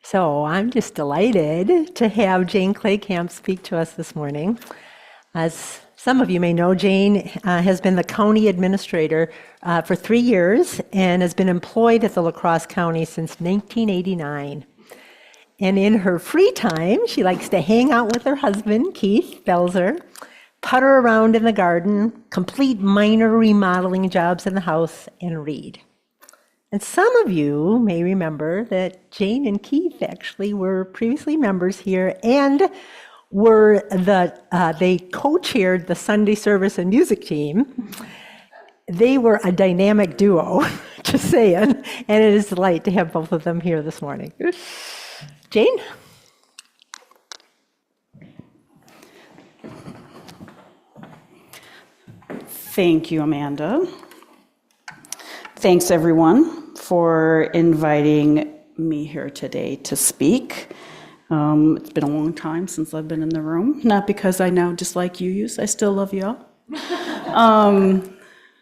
So I'm just delighted to have Jane Klekamp speak to us this morning. As some of you may know, Jane has been the county administrator for 3 years and has been employed at the Crosse County since 1989. And in her free time, she likes to hang out with her husband, Keith Belzer, putter around in the garden, complete minor remodeling jobs in the house, and read. And some of you may remember that Jane and Keith actually were previously members here and they co-chaired the Sunday service and music team. They were a dynamic duo, just saying, and it is a delight to have both of them here this morning. Jane? Thank you, Amanda. Thanks, everyone, for inviting me here today to speak. It's been a long time since I've been in the room, not because I now dislike UUs, I still love y'all.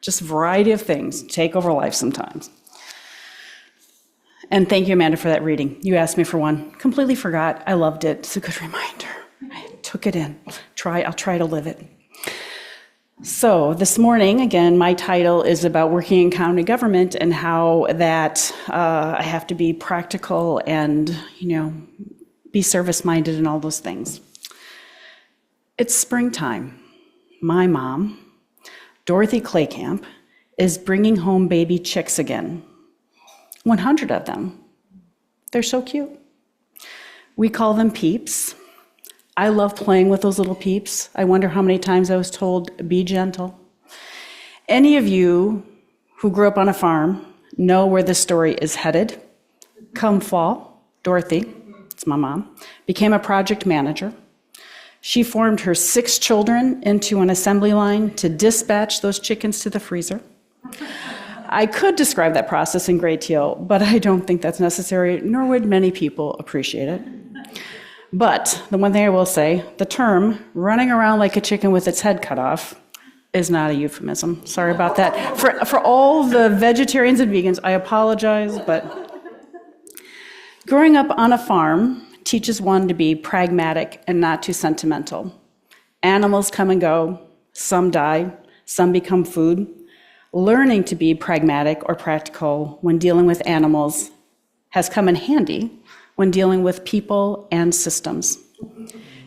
Just a variety of things take over life sometimes. And thank you, Amanda, for that reading. You asked me for one. Completely forgot. I loved it. It's a good reminder. I took it in. I'll try to live it. So this morning, again, my title is about working in county government and how that I have to be practical and, be service-minded and all those things. It's springtime. My mom, Dorothy Klekamp, is bringing home baby chicks again. 100 of them. They're so cute. We call them peeps. I love playing with those little peeps. I wonder how many times I was told, be gentle. Any of you who grew up on a farm know where this story is headed. Come fall, Dorothy, it's my mom, became a project manager. She formed her 6 children into an assembly line to dispatch those chickens to the freezer. I could describe that process in great detail, but I don't think that's necessary, nor would many people appreciate it. But the one thing I will say, the term running around like a chicken with its head cut off is not a euphemism. Sorry about that. For all the vegetarians and vegans, I apologize, but growing up on a farm teaches one to be pragmatic and not too sentimental. Animals come and go, some die, some become food. Learning to be pragmatic or practical when dealing with animals has come in handy when dealing with people and systems.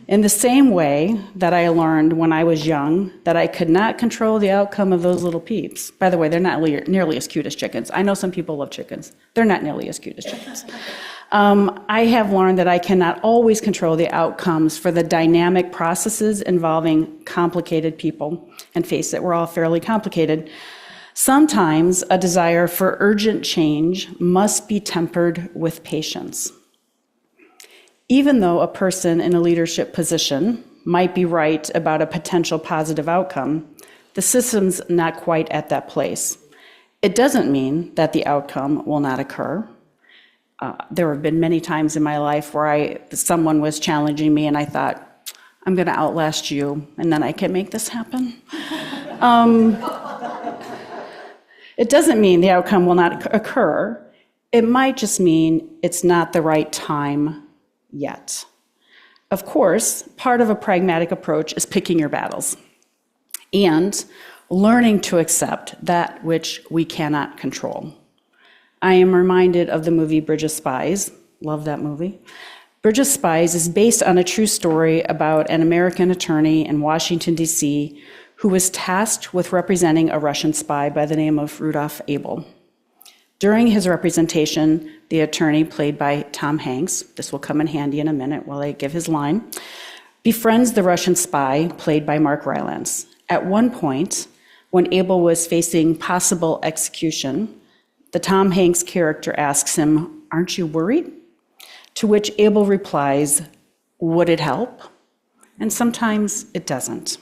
In the same way that I learned when I was young that I could not control the outcome of those little peeps. By the way, they're not nearly as cute as chickens. I know some people love chickens. They're not nearly as cute as chickens. I have learned that I cannot always control the outcomes for the dynamic processes involving complicated people. And face it, we're all fairly complicated. Sometimes a desire for urgent change must be tempered with patience. Even though a person in a leadership position might be right about a potential positive outcome, the system's not quite at that place. It doesn't mean that the outcome will not occur. There have been many times in my life where someone was challenging me and I thought, I'm going to outlast you and then I can make this happen. It doesn't mean the outcome will not occur. It might just mean it's not the right time yet. Of course, part of a pragmatic approach is picking your battles and learning to accept that which we cannot control. I am reminded of the movie Bridge of Spies. Love that movie. Bridge of Spies is based on a true story about an American attorney in Washington, D.C., who was tasked with representing a Russian spy by the name of Rudolph Abel. During his representation, the attorney, played by Tom Hanks, this will come in handy in a minute while I give his line, befriends the Russian spy, played by Mark Rylance. At one point, when Abel was facing possible execution, the Tom Hanks character asks him, "Aren't you worried?" To which Abel replies, "Would it help?" And sometimes it doesn't.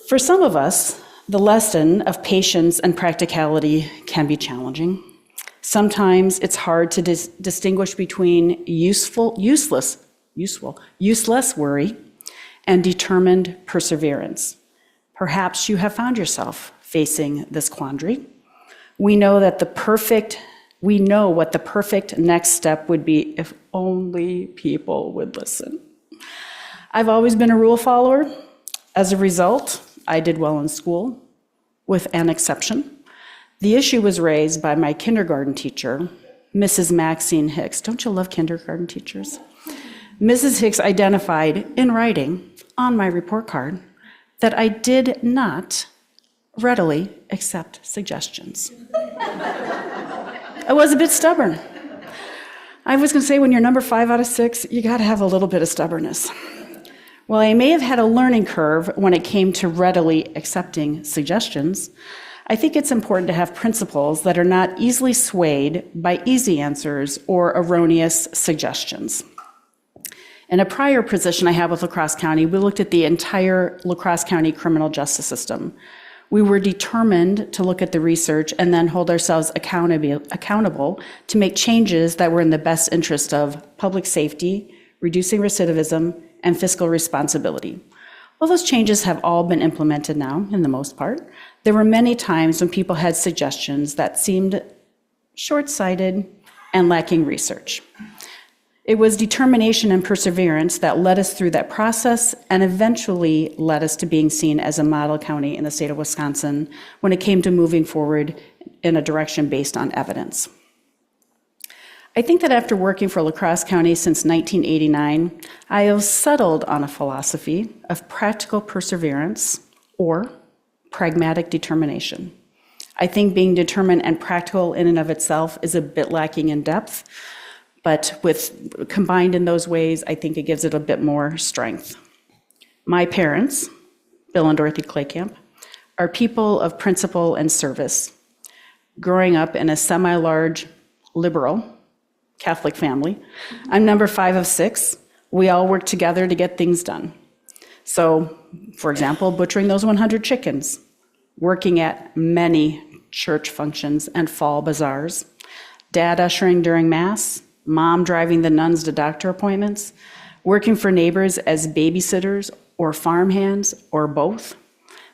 For some of us, the lesson of patience and practicality can be challenging. Sometimes it's hard to distinguish between useless worry and determined perseverance. Perhaps you have found yourself facing this quandary. We know that the perfect We know what the perfect next step would be if only people would listen. I've always been a rule follower. As a result, I did well in school, with an exception. The issue was raised by my kindergarten teacher, Mrs. Maxine Hicks. Don't you love kindergarten teachers? Mrs. Hicks identified in writing on my report card that I did not readily accept suggestions. I was a bit stubborn. I was going to say, when you're number 5 out of 6, you got to have a little bit of stubbornness. While I may have had a learning curve when it came to readily accepting suggestions, I think it's important to have principles that are not easily swayed by easy answers or erroneous suggestions. In a prior position I had with Crosse County, we looked at the entire Crosse County criminal justice system. We were determined to look at the research and then hold ourselves accountable to make changes that were in the best interest of public safety, reducing recidivism, and fiscal responsibility. Well, those changes have all been implemented now, in the most part. There were many times when people had suggestions that seemed short-sighted and lacking research. It was determination and perseverance that led us through that process and eventually led us to being seen as a model county in the state of Wisconsin when it came to moving forward in a direction based on evidence. I think that after working for Crosse County since 1989, I have settled on a philosophy of practical perseverance or pragmatic determination. I think being determined and practical in and of itself is a bit lacking in depth, but combined in those ways, I think it gives it a bit more strength. My parents, Bill and Dorothy Klekamp, are people of principle and service. Growing up in a semi-large liberal Catholic family, I'm number 5 of 6. We all work together to get things done. So, for example, butchering those 100 chickens, working at many church functions and fall bazaars, dad ushering during Mass, mom driving the nuns to doctor appointments, working for neighbors as babysitters or farmhands or both,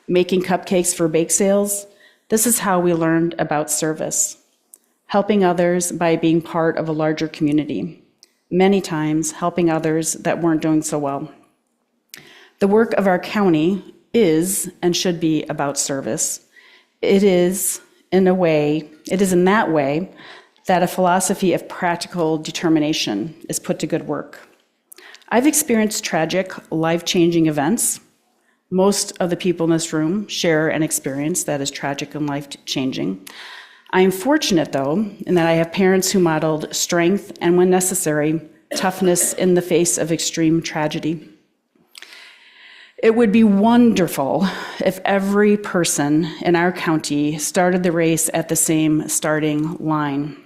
making cupcakes for bake sales. This is how we learned about service. Helping others by being part of a larger community, many times helping others that weren't doing so well. The work of our county is and should be about service. It is in that way that a philosophy of practical determination is put to good work. I've experienced tragic, life-changing events. Most of the people in this room share an experience that is tragic and life-changing. I am fortunate, though, in that I have parents who modeled strength and, when necessary, toughness in the face of extreme tragedy. It would be wonderful if every person in our county started the race at the same starting line.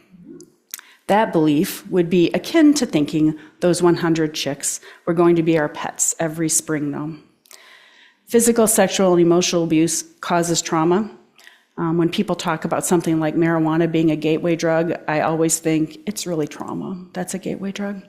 That belief would be akin to thinking those 100 chicks were going to be our pets every spring, though. Physical, sexual, and emotional abuse causes trauma. When people talk about something like marijuana being a gateway drug, I always think it's really trauma. That's a gateway drug.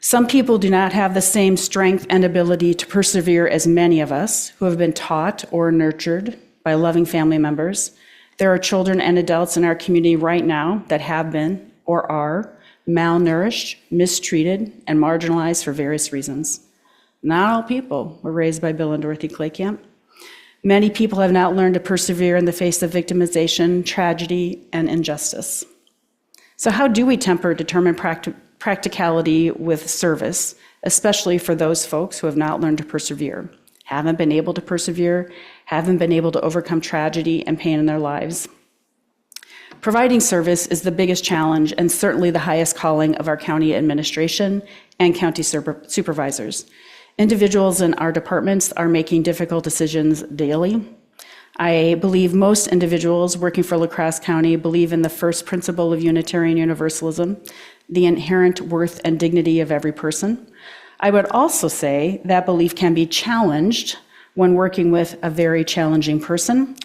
Some people do not have the same strength and ability to persevere as many of us who have been taught or nurtured by loving family members. There are children and adults in our community right now that have been or are malnourished, mistreated, and marginalized for various reasons. Not all people were raised by Bill and Dorothy Klekamp. Many people have not learned to persevere in the face of victimization, tragedy, and injustice. So how do we temper determined practicality with service, especially for those folks who have not learned to persevere, haven't been able to persevere, haven't been able to overcome tragedy and pain in their lives? Providing service is the biggest challenge and certainly the highest calling of our county administration and county supervisors. Individuals in our departments are making difficult decisions daily. I believe most individuals working for Crosse County believe in the first principle of Unitarian Universalism, the inherent worth and dignity of every person. I would also say that belief can be challenged when working with a very challenging person.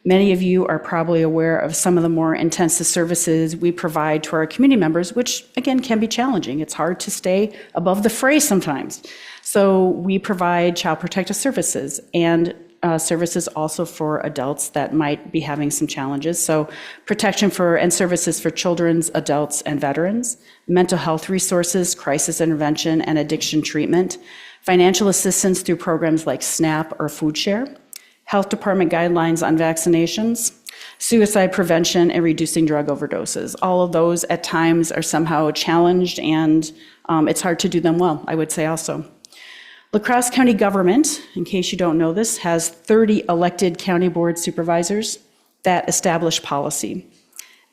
Many of you are probably aware of some of the more intensive services we provide to our community members, which again can be challenging. It's hard to stay above the fray sometimes. So we provide child protective services and services also for adults that might be having some challenges. So protection for and services for children's, adults, and veterans, mental health resources, crisis intervention, and addiction treatment, financial assistance through programs like SNAP or Food Share, health department guidelines on vaccinations, suicide prevention, and reducing drug overdoses. All of those at times are somehow challenged, and it's hard to do them well, I would say also. La Crosse County government, in case you don't know this, has 30 elected county board supervisors that establish policy.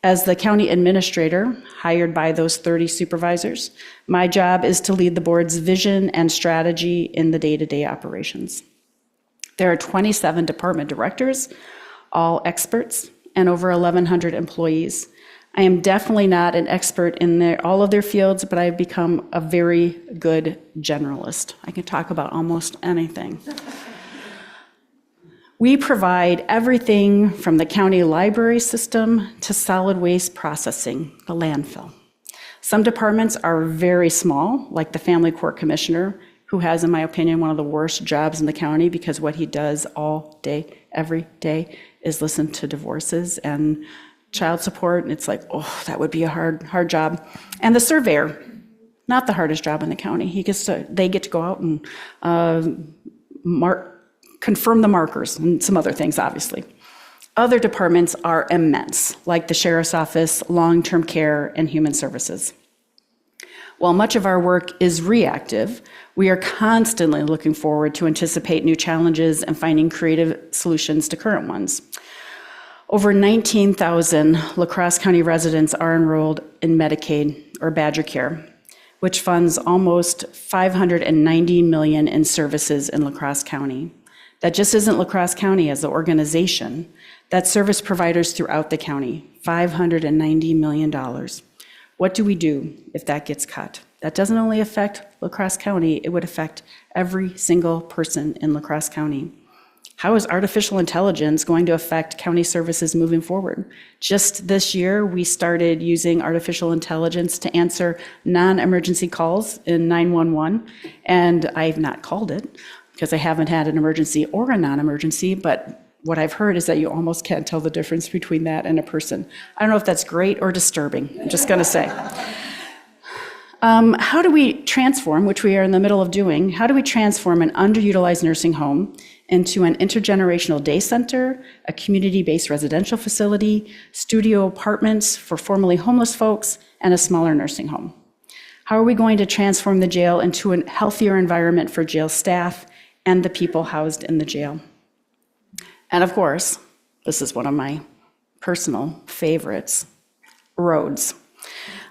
As the county administrator, hired by those 30 supervisors, my job is to lead the board's vision and strategy in the day-to-day operations. There are 27 department directors, all experts, and over 1,100 employees. I am definitely not an expert in all of their fields, but I've become a very good generalist. I can talk about almost anything. We provide everything from the county library system to solid waste processing, the landfill. Some departments are very small, like the Family Court Commissioner, who has, in my opinion, one of the worst jobs in the county because what he does all day, every day, is listen to divorces and child support, and it's like, oh, that would be a hard job. And the surveyor, not the hardest job in the county. They get to go out and confirm the markers and some other things, obviously. Other departments are immense, like the sheriff's office, long-term care, and human services. While much of our work is reactive, we are constantly looking forward to anticipate new challenges and finding creative solutions to current ones. Over 19,000 La Crosse County residents are enrolled in Medicaid or Badger Care, which funds almost $590 million in services in La Crosse County. That just isn't La Crosse County as an organization. That's service providers throughout the county, $590 million. What do we do if that gets cut? That doesn't only affect La Crosse County, it would affect every single person in La Crosse County. How is artificial intelligence going to affect county services moving forward? Just this year, we started using artificial intelligence to answer non-emergency calls in 911, and I've not called it because I haven't had an emergency or a non-emergency, but what I've heard is that you almost can't tell the difference between that and a person. I don't know if that's great or disturbing, I'm just gonna say. How do we transform, which we are in the middle of doing, how do we transform an underutilized nursing home into an intergenerational day center, a community-based residential facility, studio apartments for formerly homeless folks, and a smaller nursing home? How are we going to transform the jail into a healthier environment for jail staff and the people housed in the jail? And of course, this is one of my personal favorites, roads.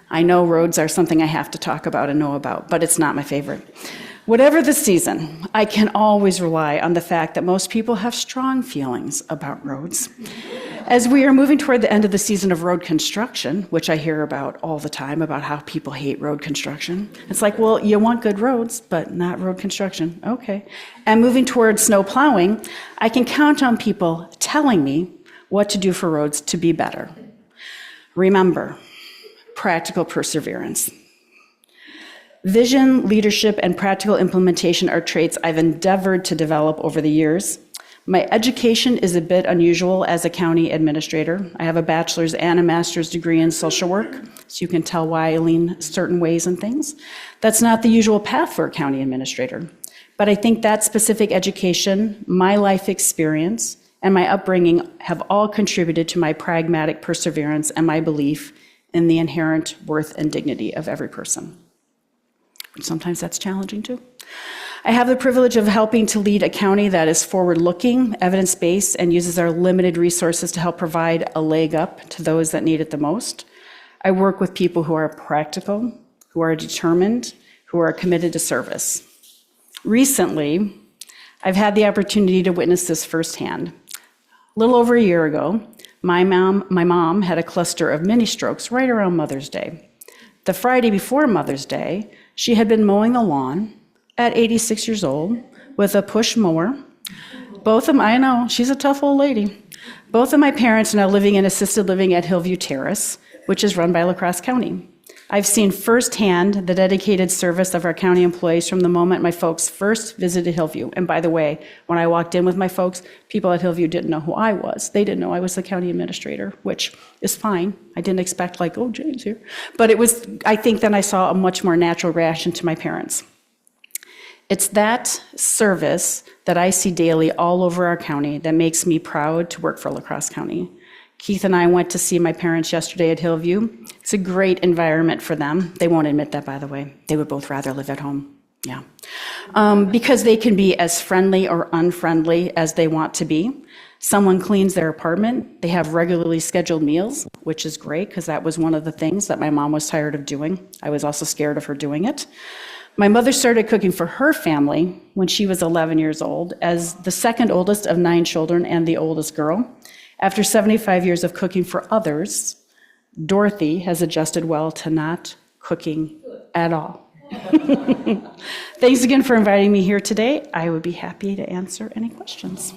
I know roads are something I have to talk about and know about, but it's not my favorite. Whatever the season, I can always rely on the fact that most people have strong feelings about roads. As we are moving toward the end of the season of road construction, which I hear about all the time, about how people hate road construction. It's like, well, you want good roads, but not road construction. Okay. And moving toward snow plowing, I can count on people telling me what to do for roads to be better. Remember, practical perseverance. Vision, leadership, and practical implementation are traits I've endeavored to develop over the years. My education is a bit unusual as a county administrator. I have a bachelor's and a master's degree in social work, so you can tell why I lean certain ways and things. That's not the usual path for a county administrator. But I think that specific education, my life experience, and my upbringing have all contributed to my pragmatic perseverance and my belief in the inherent worth and dignity of every person. But sometimes that's challenging too. I have the privilege of helping to lead a county that is forward-looking, evidence-based, and uses our limited resources to help provide a leg up to those that need it the most. I work with people who are practical, who are determined, who are committed to service. Recently, I've had the opportunity to witness this firsthand. A little over a year ago, my mom had a cluster of mini strokes right around Mother's Day. The Friday before Mother's Day, she had been mowing the lawn at 86 years old with a push mower. I know, she's a tough old lady. Both of my parents are now living in assisted living at Hillview Terrace, which is run by La Crosse County. I've seen firsthand the dedicated service of our county employees from the moment my folks first visited Hillview. And by the way, when I walked in with my folks, people at Hillview didn't know who I was. They didn't know I was the county administrator, which is fine. I didn't expect like, oh, Jane's here. But it was, I think then I saw a much more natural reaction to my parents. It's that service that I see daily all over our county that makes me proud to work for La Crosse County. Keith and I went to see my parents yesterday at Hillview. It's a great environment for them. They won't admit that, by the way. They would both rather live at home. Yeah. Because they can be as friendly or unfriendly as they want to be. Someone cleans their apartment. They have regularly scheduled meals, which is great because that was one of the things that my mom was tired of doing. I was also scared of her doing it. My mother started cooking for her family when she was 11 years old, as the second oldest of 9 children and the oldest girl. After 75 years of cooking for others, Dorothy has adjusted well to not cooking at all. Thanks again for inviting me here today. I would be happy to answer any questions.